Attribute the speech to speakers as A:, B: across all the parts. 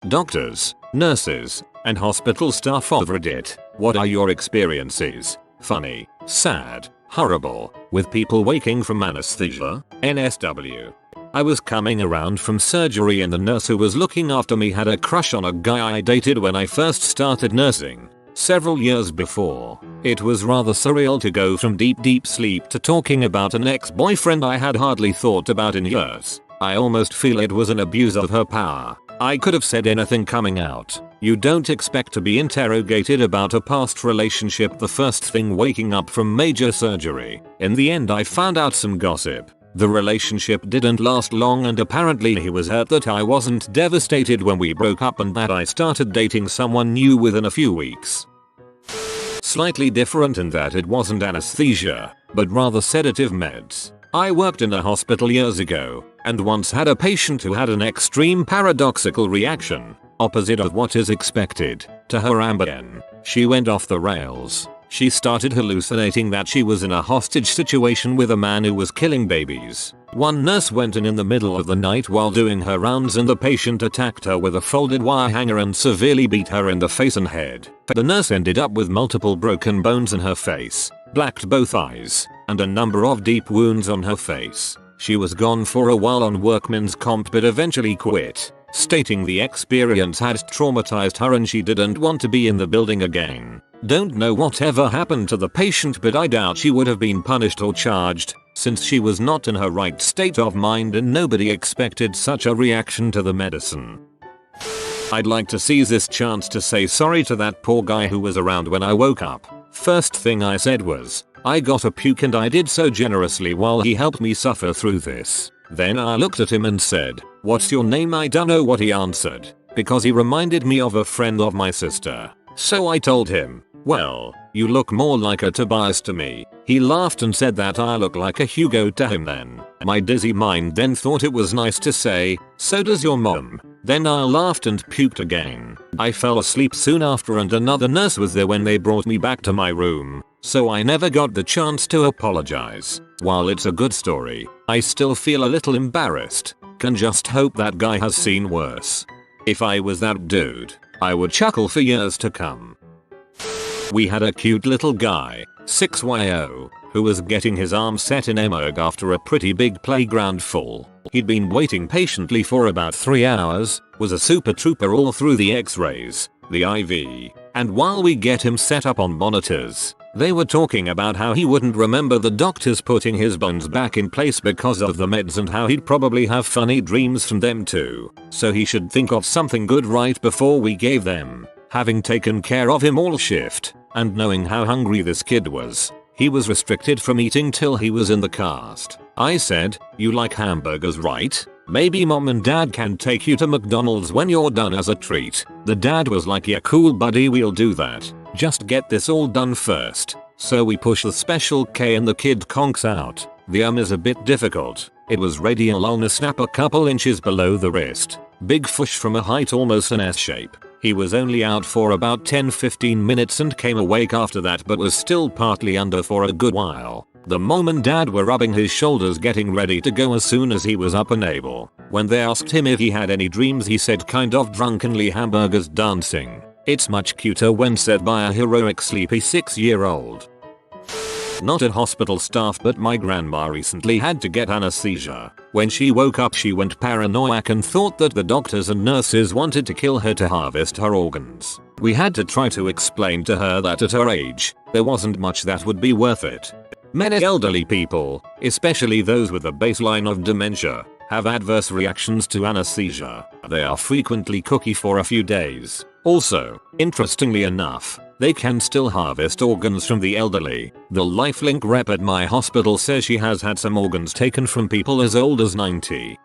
A: Doctors, nurses, and hospital staff of Reddit, what are your experiences? Funny, sad, horrible, with people waking from anesthesia? NSW. I was coming around from surgery and the nurse who was looking after me had a crush on a guy I dated when I first started nursing. Several years before. It was rather surreal to go from deep sleep to talking about an ex-boyfriend I had hardly thought about in years. I almost feel it was an abuse of her power. I could have said anything coming out. You don't expect to be interrogated about a past relationship the first thing waking up from major surgery. In the end I found out some gossip. The relationship didn't last long and apparently he was hurt that I wasn't devastated when we broke up and that I started dating someone new within a few weeks. Slightly different in that it wasn't anesthesia, but rather sedative meds. I worked in a hospital years ago, and once had a patient who had an extreme paradoxical reaction, opposite of what is expected, to her Ambien. She went off the rails. She started hallucinating that she was in a hostage situation with a man who was killing babies. One nurse went in the middle of the night while doing her rounds and the patient attacked her with a folded wire hanger and severely beat her in the face and head. The nurse ended up with multiple broken bones in her face, blacked both eyes, and a number of deep wounds on her face. She was gone for a while on workman's comp but eventually quit, stating the experience had traumatized her and she didn't want to be in the building again. Don't know whatever happened to the patient but I doubt she would have been punished or charged, since she was not in her right state of mind and nobody expected such a reaction to the medicine. I'd like to seize this chance to say sorry to that poor guy who was around when I woke up. First thing I said was, I got a puke and I did so generously while he helped me suffer through this. Then I looked at him and said, "What's your name?" I don't know what he answered, because he reminded me of a friend of my sister. So I told him, "Well, you look more like a Tobias to me." He laughed and said that I look like a Hugo to him then. My dizzy mind then thought it was nice to say, "So does your mom." Then I laughed and puked again. I fell asleep soon after and another nurse was there when they brought me back to my room, so I never got the chance to apologize. While it's a good story, I still feel a little embarrassed. Can just hope that guy has seen worse. If I was that dude, I would chuckle for years to come. We had a cute little guy, 6YO, who was getting his arm set in emerg after a pretty big playground fall. He'd been waiting patiently for about 3 hours, was a super trooper all through the x-rays, the IV, and while we get him set up on monitors, they were talking about how he wouldn't remember the doctors putting his bones back in place because of the meds and how he'd probably have funny dreams from them too, so he should think of something good right before we gave them. Having taken care of him all shift, and knowing how hungry this kid was, he was restricted from eating till he was in the cast. I said, "You like hamburgers, right? Maybe mom and dad can take you to McDonald's when you're done as a treat." The dad was like, "Yeah, cool buddy, we'll do that. Just get this all done first." So we push the special K and the kid conks out. The arm is a bit difficult. It was radial ulnar snap a couple inches below the wrist. Big fush from a height almost an S shape. He was only out for about 10-15 minutes and came awake after that but was still partly under for a good while. The mom and dad were rubbing his shoulders getting ready to go as soon as he was up and able. When they asked him if he had any dreams he said kind of drunkenly hamburgers dancing. It's much cuter when said by a heroic sleepy 6-year-old. Not at hospital staff but my grandma recently had to get anesthesia. When she woke up she went paranoiac and thought that the doctors and nurses wanted to kill her to harvest her organs. We had to try to explain to her that at her age, there wasn't much that would be worth it. Many elderly people, especially those with a baseline of dementia, have adverse reactions to anesthesia. They are frequently cookie for a few days. Also, interestingly enough, they can still harvest organs from the elderly. The lifelink rep at my hospital says she has had some organs taken from people as old as 90.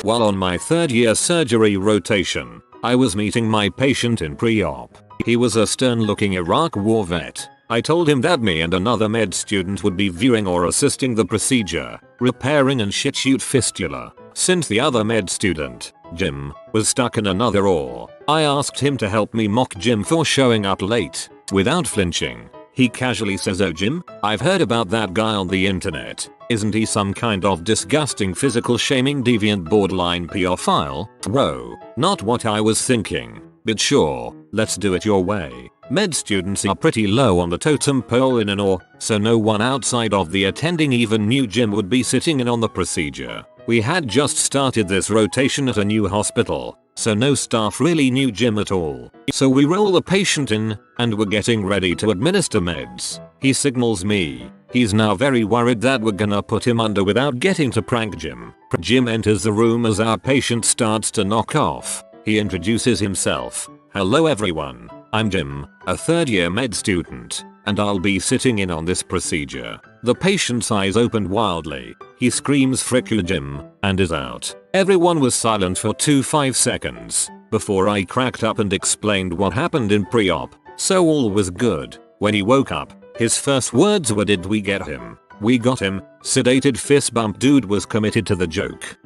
A: While on my 3rd year surgery rotation, I was meeting my patient in pre-op. He was a stern-looking Iraq war vet. I told him that me and another med student would be viewing or assisting the procedure, repairing and shit-shoot fistula. Since the other med student, Jim, was stuck in another OR, I asked him to help me mock Jim for showing up late. Without flinching, He casually says, "Oh Jim, I've heard about that guy on the internet. Isn't he some kind of disgusting physical shaming deviant borderline pedophile?" Bro, not what I was thinking. But sure, let's do it your way. Med students are pretty low on the totem pole in an OR, so no one outside of the attending even knew Jim would be sitting in on the procedure. We had just started this rotation at a new hospital, so no staff really knew Jim at all. So we roll the patient in, and we're getting ready to administer meds. He signals me. He's now very worried that we're gonna put him under without getting to prank Jim. Jim enters the room as our patient starts to knock off. He introduces himself. "Hello everyone, I'm Jim, a third year med student, and I'll be sitting in on this procedure." The patient's eyes opened wildly. He screams "Frick you Jim," and is out. Everyone was silent for 5 seconds before I cracked up and explained what happened in pre-op, so all was good. When he woke up, his first words were, "Did we get him?" "We got him." Sedated fist bump. Dude was committed to the joke.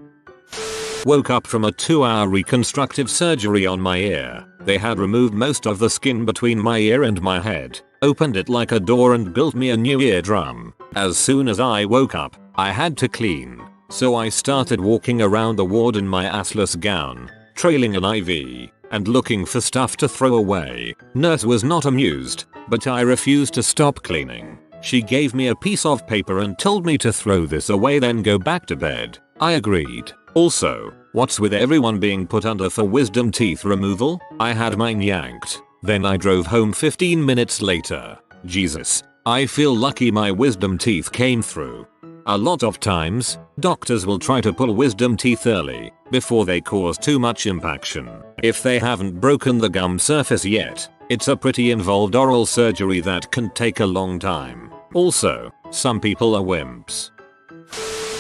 A: Woke up from a 2-hour reconstructive surgery on my ear. They had removed most of the skin between my ear and my head, opened it like a door and built me a new eardrum. As soon as I woke up, I had to clean. So I started walking around the ward in my assless gown, trailing an IV, and looking for stuff to throw away. Nurse was not amused, but I refused to stop cleaning. She gave me a piece of paper and told me to throw this away then go back to bed. I agreed. Also, what's with everyone being put under for wisdom teeth removal? I had mine yanked. Then I drove home 15 minutes later. Jesus, I feel lucky my wisdom teeth came through. A lot of times, doctors will try to pull wisdom teeth early, before they cause too much impaction. If they haven't broken the gum surface yet, it's a pretty involved oral surgery that can take a long time. Also, some people are wimps.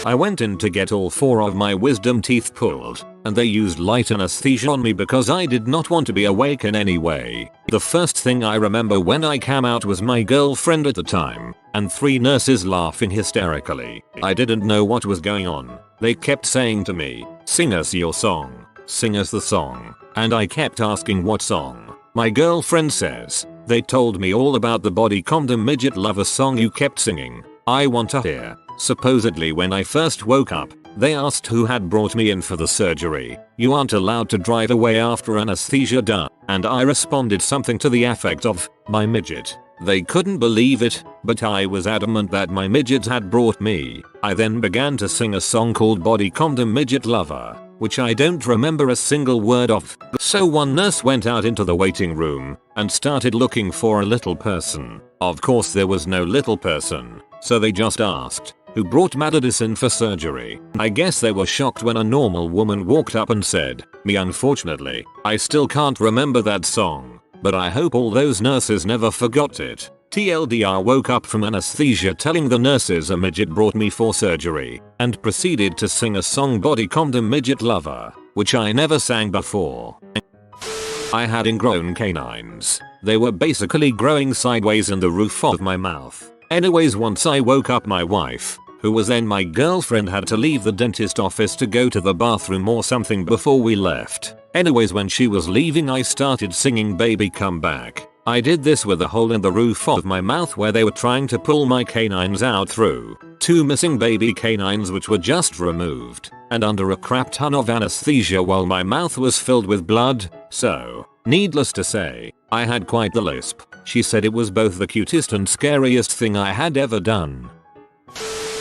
A: I went in to get all 4 of my wisdom teeth pulled, and they used light anesthesia on me because I did not want to be awake in any way. The first thing I remember when I came out was my girlfriend at the time, and 3 nurses laughing hysterically. I didn't know what was going on. They kept saying to me, "Sing us your song. Sing us the song." And I kept asking what song. My girlfriend says, "They told me all about the body condom midget lover song you kept singing. I want to hear." Supposedly when I first woke up, they asked who had brought me in for the surgery. "You aren't allowed to drive away after anesthesia done." And I responded something to the effect of, "My midget." They couldn't believe it, but I was adamant that my midget had brought me. I then began to sing a song called Body Condom Midget Lover, which I don't remember a single word of. So one nurse went out into the waiting room and started looking for a little person. Of course there was no little person, so they just asked, "Who brought Madison for surgery?" I guess they were shocked when a normal woman walked up and said, "Me." Unfortunately, I still can't remember that song, but I hope all those nurses never forgot it. TLDR woke up from anesthesia telling the nurses a midget brought me for surgery, and proceeded to sing a song Body Condom Midget Lover, which I never sang before. I had ingrown canines. They were basically growing sideways in the roof of my mouth. Anyways, once I woke up, my wife, who was then my girlfriend, had to leave the dentist office to go to the bathroom or something before we left. Anyways, when she was leaving I started singing Baby Come Back. I did this with a hole in the roof of my mouth where they were trying to pull my canines out through 2 missing baby canines which were just removed, and under a crap ton of anesthesia while my mouth was filled with blood. So, needless to say, I had quite the lisp. She said it was both the cutest and scariest thing I had ever done.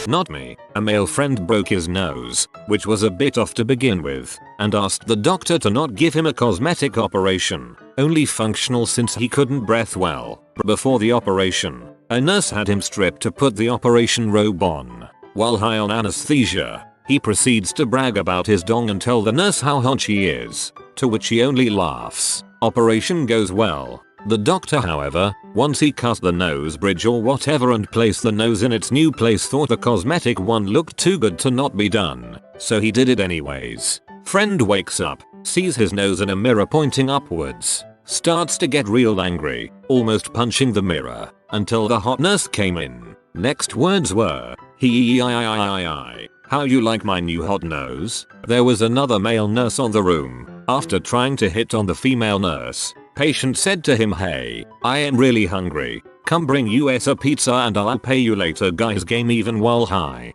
A: Not me. A male friend broke his nose, which was a bit off to begin with, and asked the doctor to not give him a cosmetic operation, only functional since he couldn't breathe well. Before the operation, a nurse had him stripped to put the operation robe on. While high on anesthesia, he proceeds to brag about his dong and tell the nurse how hot she is, to which she only laughs. Operation goes well. The doctor, however, once he cut the nose bridge or whatever and placed the nose in its new place, thought the cosmetic one looked too good to not be done, so he did it anyways. Friend wakes up, sees his nose in a mirror pointing upwards, starts to get real angry, almost punching the mirror, until the hot nurse came in. Next words were, "Hi, how you like my new hot nose?" There was another male nurse on the room. After trying to hit on the female nurse, patient said to him, "Hey, I am really hungry. Come bring us a pizza and I'll pay you later guys game even while high.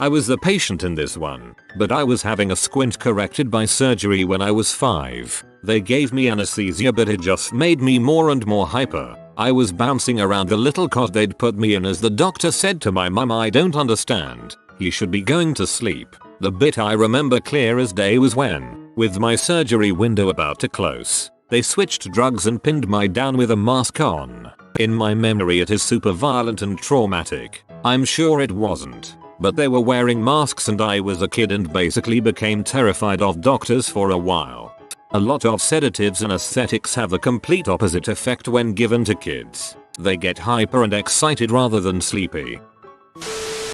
A: I was the patient in this one, but I was having a squint corrected by surgery when I was 5. They gave me anesthesia but it just made me more and more hyper. I was bouncing around the little cot they'd put me in as the doctor said to my mum, I don't understand. He should be going to sleep. The bit I remember clear as day was when, with my surgery window about to close, they switched drugs and pinned my down with a mask on. In my memory it is super violent and traumatic. I'm sure it wasn't. But they were wearing masks and I was a kid and basically became terrified of doctors for a while. A lot of sedatives and anesthetics have the complete opposite effect when given to kids. They get hyper and excited rather than sleepy.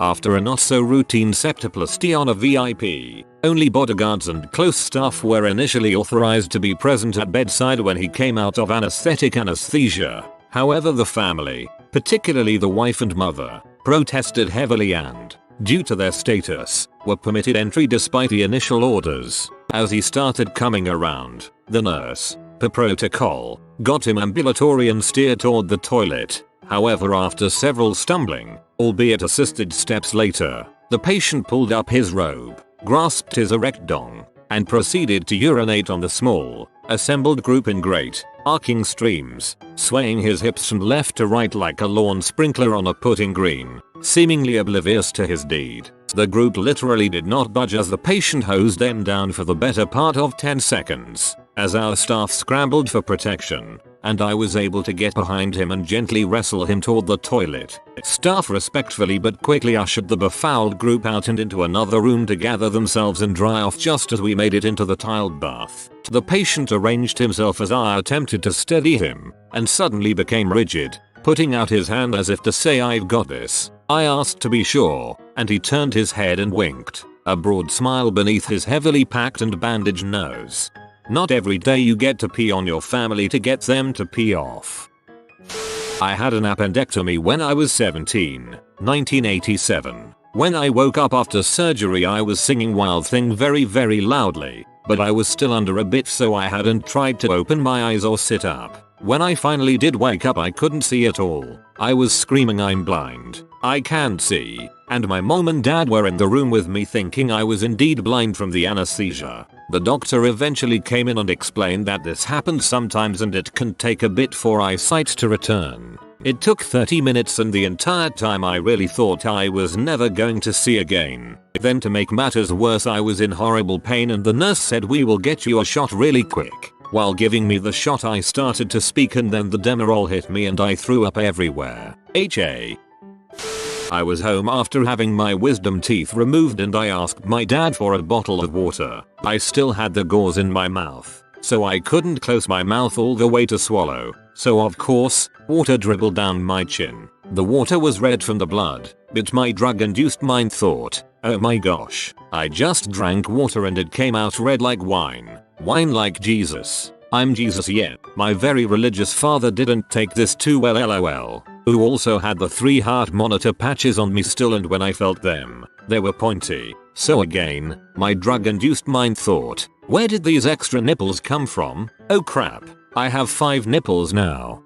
A: After a not so routine septoplasty on a VIP, only bodyguards and close staff were initially authorized to be present at bedside when he came out of anesthetic anesthesia. However, the family, particularly the wife and mother, protested heavily and, due to their status, were permitted entry despite the initial orders. As he started coming around, the nurse, per protocol, got him ambulatory and steered toward the toilet. However, after several stumbling, albeit assisted steps later, the patient pulled up his robe, grasped his erect dong, and proceeded to urinate on the small, assembled group in great, arcing streams, swaying his hips from left to right like a lawn sprinkler on a putting green, seemingly oblivious to his deed. The group literally did not budge as the patient hosed them down for the better part of 10 seconds, as our staff scrambled for protection, and I was able to get behind him and gently wrestle him toward the toilet. Staff respectfully but quickly ushered the befouled group out and into another room to gather themselves and dry off just as we made it into the tiled bath. The patient arranged himself as I attempted to steady him, and suddenly became rigid, putting out his hand as if to say, I've got this. I asked to be sure, and he turned his head and winked, a broad smile beneath his heavily packed and bandaged nose. Not every day you get to pee on your family to get them to pee off. I had an appendectomy when I was 17, 1987. When I woke up after surgery I was singing Wild Thing very loudly, but I was still under a bit so I hadn't tried to open my eyes or sit up. When I finally did wake up I couldn't see at all. I was screaming I'm blind, I can't see, and my mom and dad were in the room with me thinking I was indeed blind from the anesthesia. The doctor eventually came in and explained that this happens sometimes and it can take a bit for eyesight to return. It took 30 minutes and the entire time I really thought I was never going to see again. Then to make matters worse I was in horrible pain and the nurse said we will get you a shot really quick. While giving me the shot I started to speak and then the Demerol hit me and I threw up everywhere. I was home after having my wisdom teeth removed and I asked my dad for a bottle of water. I still had the gauze in my mouth, so I couldn't close my mouth all the way to swallow. So of course, water dribbled down my chin. The water was red from the blood, but my drug-induced mind thought, oh my gosh, I just drank water and it came out red like wine. Wine like Jesus. I'm Jesus yet. My very religious father didn't take this too well lol. Who also had the 3 heart monitor patches on me still and when I felt them, they were pointy. So again, my drug-induced mind thought, where did these extra nipples come from? Oh crap, I have 5 nipples now.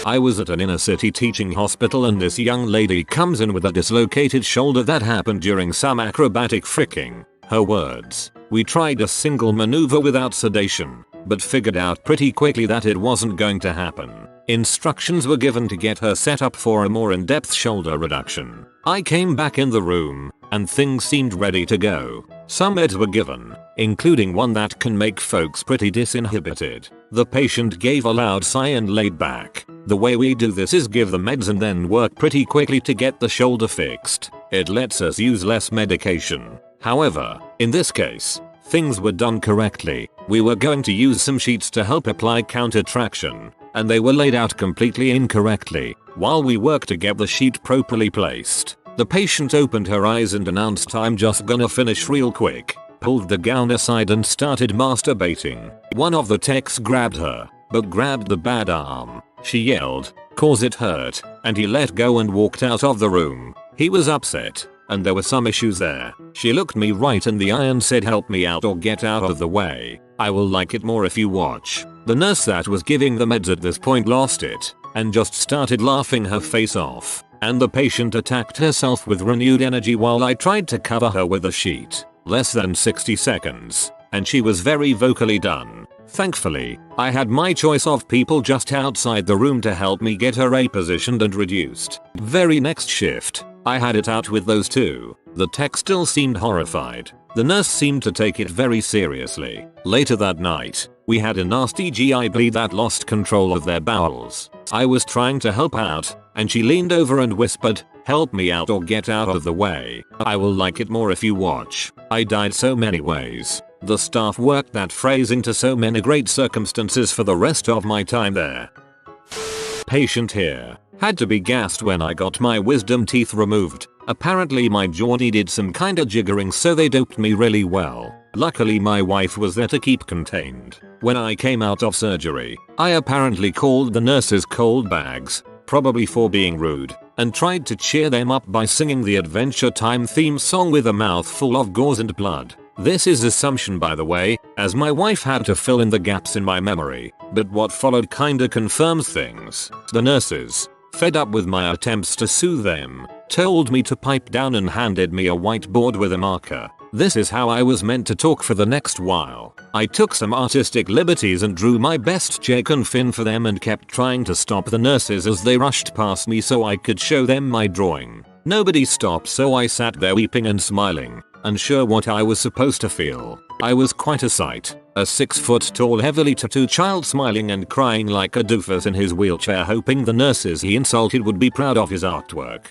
A: I was at an inner city teaching hospital and this young lady comes in with a dislocated shoulder that happened during some acrobatic fricking. Her words, we tried a single maneuver without sedation, but figured out pretty quickly that it wasn't going to happen. Instructions were given to get her set up for a more in-depth shoulder reduction. I came back in the room, and things seemed ready to go. Some meds were given, including one that can make folks pretty disinhibited. The patient gave a loud sigh and laid back. The way we do this is give the meds and then work pretty quickly to get the shoulder fixed. It lets us use less medication. However, in this case, things were done correctly. We were going to use some sheets to help apply counter traction, and they were laid out completely incorrectly. While we worked to get the sheet properly placed, the patient opened her eyes and announced, I'm just gonna finish real quick, pulled the gown aside and started masturbating. One of the techs grabbed her, but grabbed the bad arm. She yelled, "'Cause it hurt," and he let go and walked out of the room. He was upset, and there were some issues there. She looked me right in the eye and said, "Help me out or get out of the way. I will like it more if you watch." The nurse that was giving the meds at this point lost it. and just started laughing her face off, and the patient attacked herself with renewed energy while I tried to cover her with a sheet. Less than 60 seconds, and she was very vocally done. Thankfully, I had my choice of people just outside the room to help me get her repositioned and reduced. Very next shift, I had it out with those two. The tech still seemed horrified. The nurse seemed to take it very seriously. Later that night, we had a nasty GI bleed that lost control of their bowels. I was trying to help out, and she leaned over and whispered, "Help me out or get out of the way. I will like it more if you watch." I died so many ways. The staff worked that phrase into so many great circumstances for the rest of my time there. Patient here. Had to be gassed when I got my wisdom teeth removed. Apparently my jaw needed some kinda jiggering, so they doped me really well. Luckily my wife was there to keep contained. When I came out of surgery, I apparently called the nurses cold bags, probably for being rude, and tried to cheer them up by singing the Adventure Time theme song with a mouthful of gauze and blood. This is assumption by the way, as my wife had to fill in the gaps in my memory, but what followed kinda confirms things. The nurses, fed up with my attempts to soothe them, told me to pipe down and handed me a whiteboard with a marker. This is how I was meant to talk for the next while. I took some artistic liberties and drew my best Jake and Finn for them and kept trying to stop the nurses as they rushed past me so I could show them my drawing. Nobody stopped, so I sat there weeping and smiling, unsure what I was supposed to feel. I was quite a sight. A 6-foot tall heavily tattooed child smiling and crying like a doofus in his wheelchair, hoping the nurses he insulted would be proud of his artwork.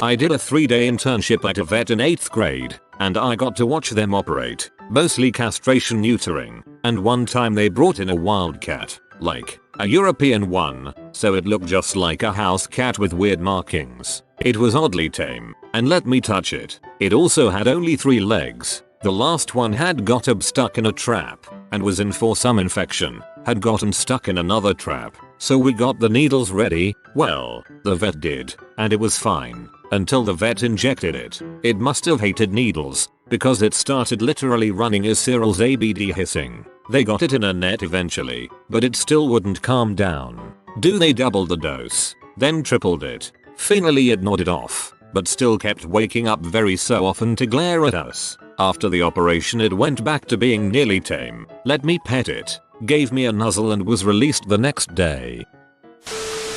A: I did a 3-day internship at a vet in 8th grade, and I got to watch them operate, mostly castration neutering, and one time they brought in a wildcat, like a European one, so it looked just like a house cat with weird markings. It was oddly tame, and let me touch it. It also had only 3 legs. The last one had got stuck in a trap, and was in for some infection, had gotten stuck in another trap, so we got the needles ready, well, the vet did, and it was fine, until the vet injected it. It must have hated needles, because it started literally running as Cyril's ABD hissing. They got it in a net eventually, but it still wouldn't calm down. They doubled the dose, then tripled it. Finally it nodded off, but still kept waking up very so often to glare at us. After the operation it went back to being nearly tame, let me pet it, gave me a nuzzle and was released the next day.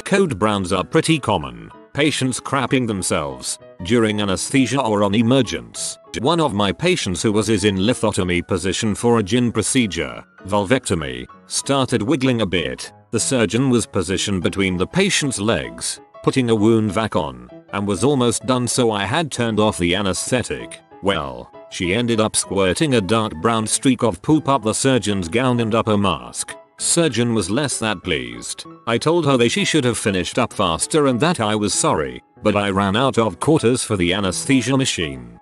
A: Code browns are pretty common. Patients crapping themselves during anesthesia or on emergence. One of my patients who was in lithotomy position for a gyn procedure, vulvectomy, started wiggling a bit. The surgeon was positioned between the patient's legs, putting a wound vac on, and was almost done, so I had turned off the anesthetic. Well, she ended up squirting a dark brown streak of poop up the surgeon's gown and up her mask. Surgeon was less that pleased. I told her that she should have finished up faster and that I was sorry, but I ran out of quarters for the anesthesia machine.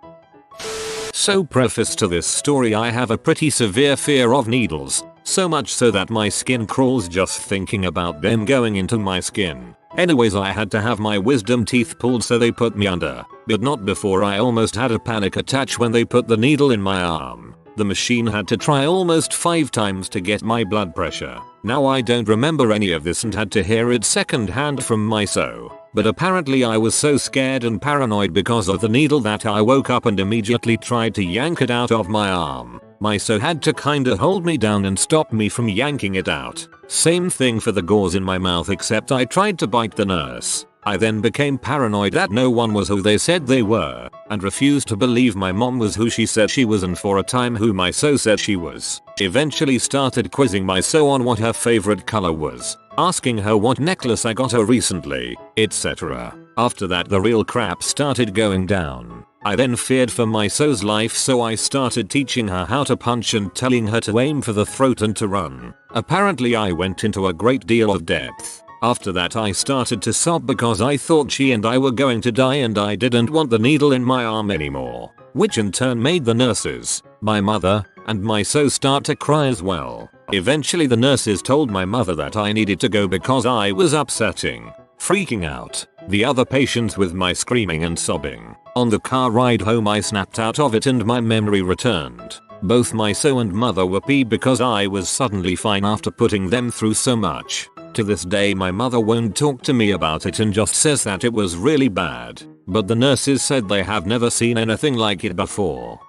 A: So preface to this story, I have a pretty severe fear of needles, so much so that my skin crawls just thinking about them going into my skin. Anyways, I had to have my wisdom teeth pulled, so they put me under, but not before I almost had a panic attack when they put the needle in my arm. The machine had to try almost 5 times to get my blood pressure. Now I don't remember any of this and had to hear it secondhand from my so. But apparently I was so scared and paranoid because of the needle that I woke up and immediately tried to yank it out of my arm. My so had to kinda hold me down and stop me from yanking it out. Same thing for the gauze in my mouth, except I tried to bite the nurse. I then became paranoid that no one was who they said they were, and refused to believe my mom was who she said she was, and for a time who my so said she was. Eventually started quizzing my so on what her favorite color was, asking her what necklace I got her recently, etc. After that the real crap started going down. I then feared for my so's life, so I started teaching her how to punch and telling her to aim for the throat and to run. Apparently I went into a great deal of depth. After that I started to sob because I thought she and I were going to die and I didn't want the needle in my arm anymore, which in turn made the nurses, my mother, and my so start to cry as well. Eventually the nurses told my mother that I needed to go because I was freaking out the other patients with my screaming and sobbing. On the car ride home I snapped out of it and my memory returned. Both my so and mother were peeved because I was suddenly fine after putting them through so much. To this day my mother won't talk to me about it and just says that it was really bad, but the nurses said they have never seen anything like it before.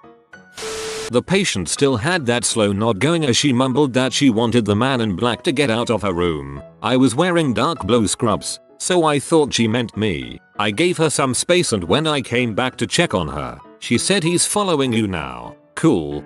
A: The patient still had that slow nod going as she mumbled that she wanted the man in black to get out of her room. I was wearing dark blue scrubs, so I thought she meant me. I gave her some space and when I came back to check on her, she said he's following you now. Cool.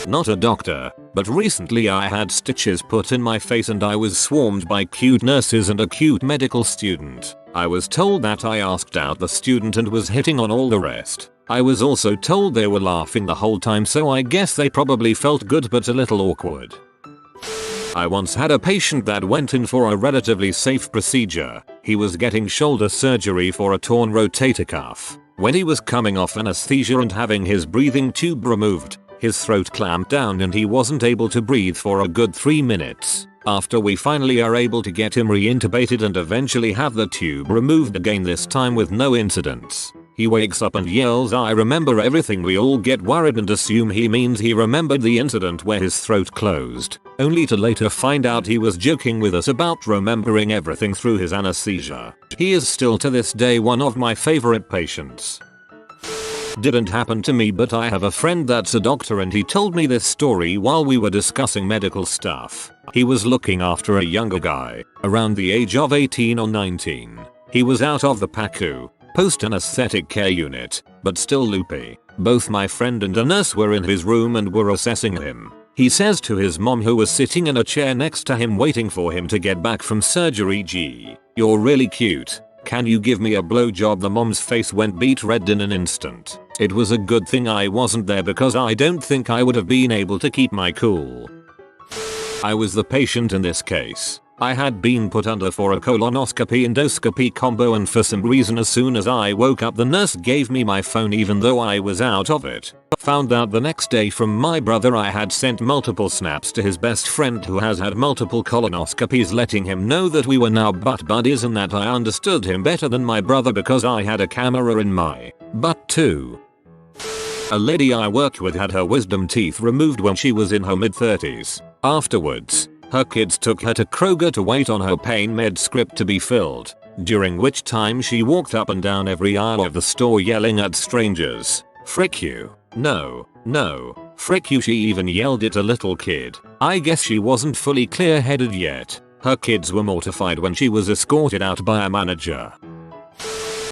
A: Not a doctor, but recently I had stitches put in my face and I was swarmed by cute nurses and a cute medical student. I was told that I asked out the student and was hitting on all the rest. I was also told they were laughing the whole time, so I guess they probably felt good but a little awkward. I once had a patient that went in for a relatively safe procedure. He was getting shoulder surgery for a torn rotator cuff. When he was coming off anesthesia and having his breathing tube removed, his throat clamped down and he wasn't able to breathe for a good 3 minutes. After we finally are able to get him re-intubated and eventually have the tube removed again, this time with no incidents, he wakes up and yells, "I remember everything." We all get worried and assume he means he remembered the incident where his throat closed, only to later find out he was joking with us about remembering everything through his anesthesia. He is still to this day one of my favorite patients. Didn't happen to me, but I have a friend that's a doctor and he told me this story while we were discussing medical stuff. He was looking after a younger guy, around the age of 18 or 19. He was out of the PACU, post-anesthetic care unit, but still loopy. Both my friend and a nurse were in his room and were assessing him. He says to his mom, who was sitting in a chair next to him waiting for him to get back from surgery, "Gee, you're really cute. Can you give me a blowjob?" The mom's face went beet red in an instant. It was a good thing I wasn't there because I don't think I would have been able to keep my cool. I was the patient in this case. I had been put under for a colonoscopy endoscopy combo, and for some reason as soon as I woke up the nurse gave me my phone even though I was out of it. Found out the next day from my brother I had sent multiple snaps to his best friend who has had multiple colonoscopies, letting him know that we were now butt buddies and that I understood him better than my brother because I had a camera in my butt too. A lady I worked with had her wisdom teeth removed when she was in her mid-30s. Afterwards, her kids took her to Kroger to wait on her pain med script to be filled, during which time she walked up and down every aisle of the store yelling at strangers, "Frick you. No, no, frick you." She even yelled at a little kid. I guess she wasn't fully clear-headed yet. Her kids were mortified when she was escorted out by a manager.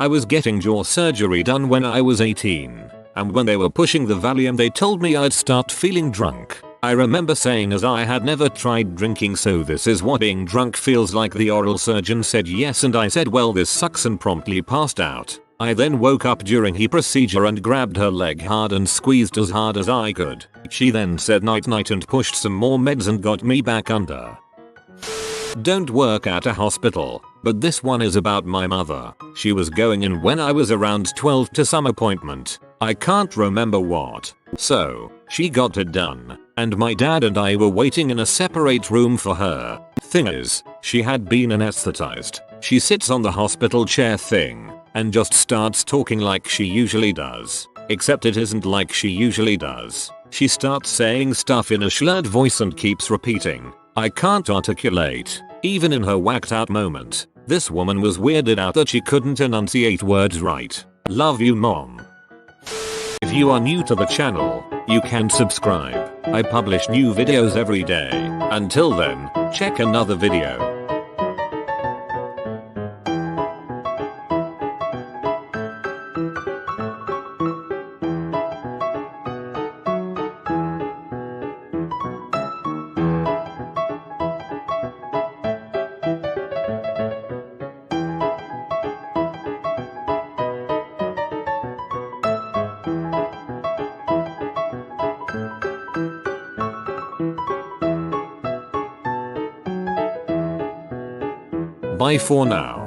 A: I was getting jaw surgery done when I was 18. And when they were pushing the Valium they told me I'd start feeling drunk. I remember saying, as I had never tried drinking, "So this is what being drunk feels like?" The oral surgeon said yes and I said, "Well, this sucks," and promptly passed out. I then woke up during the procedure and grabbed her leg hard and squeezed as hard as I could. She then said night night and pushed some more meds and got me back under. Don't work at a hospital, but this one is about my mother. She was going in when I was around 12 to some appointment. I can't remember what. So, she got it done, and my dad and I were waiting in a separate room for her. Thing is, she had been anesthetized. She sits on the hospital chair thing, and just starts talking like she usually does. Except it isn't like she usually does. She starts saying stuff in a slurred voice and keeps repeating, "I can't articulate." Even in her whacked out moment, this woman was weirded out that she couldn't enunciate words right. Love you, Mom. If you are new to the channel, you can subscribe. I publish new videos every day. Until then, check another video. Bye for now.